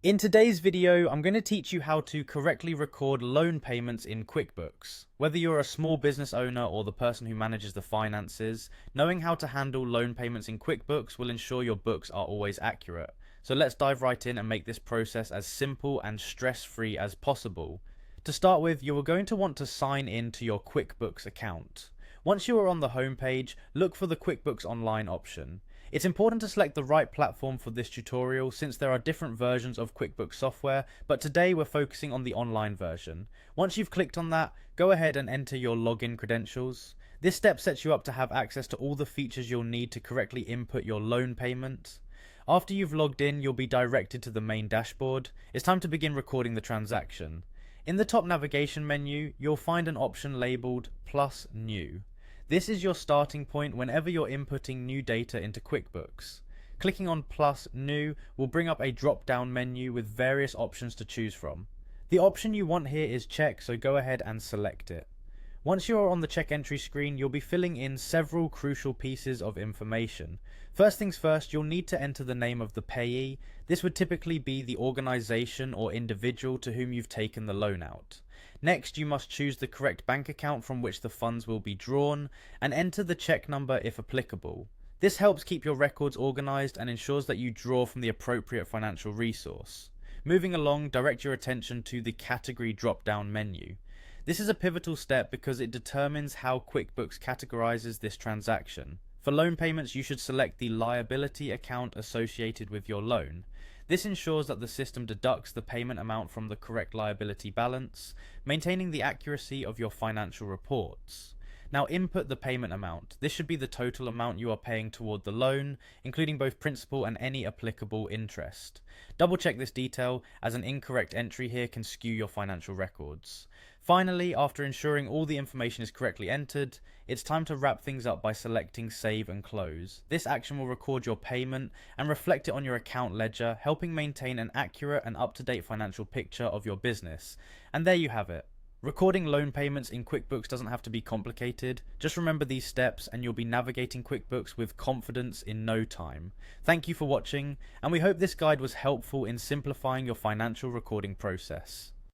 In today's video, I'm going to teach you how to correctly record loan payments in QuickBooks. Whether you're a small business owner or the person who manages the finances, knowing how to handle loan payments in QuickBooks will ensure your books are always accurate. So let's dive right in and make this process as simple and stress-free as possible. To start with, you are going to want to sign in to your QuickBooks account. Once you are on the home page, look for the QuickBooks Online option. It's important to select the right platform for this tutorial since there are different versions of QuickBooks software, but today we're focusing on the online version. Once you've clicked on that, go ahead and enter your login credentials. This step sets you up to have access to all the features you'll need to correctly input your loan payment. After you've logged in, you'll be directed to the main dashboard. It's time to begin recording the transaction. In the top navigation menu, you'll find an option labeled Plus New. This is your starting point whenever you're inputting new data into QuickBooks. Clicking on Plus New will bring up a drop-down menu with various options to choose from. The option you want here is Check, so go ahead and select it. Once you are on the check entry screen, you'll be filling in several crucial pieces of information. First things first, you'll need to enter the name of the payee. This would typically be the organization or individual to whom you've taken the loan out. Next, you must choose the correct bank account from which the funds will be drawn, and enter the check number if applicable. This helps keep your records organized and ensures that you draw from the appropriate financial resource. Moving along, direct your attention to the category drop-down menu. This is a pivotal step because it determines how QuickBooks categorizes this transaction. For loan payments, you should select the liability account associated with your loan. This ensures that the system deducts the payment amount from the correct liability balance, maintaining the accuracy of your financial reports. Now input the payment amount. This should be the total amount you are paying toward the loan, including both principal and any applicable interest. Double check this detail, as an incorrect entry here can skew your financial records. Finally, after ensuring all the information is correctly entered, it's time to wrap things up by selecting Save and Close. This action will record your payment and reflect it on your account ledger, helping maintain an accurate and up-to-date financial picture of your business. And there you have it. Recording loan payments in QuickBooks doesn't have to be complicated. Just remember these steps and you'll be navigating QuickBooks with confidence in no time. Thank you for watching, and we hope this guide was helpful in simplifying your financial recording process.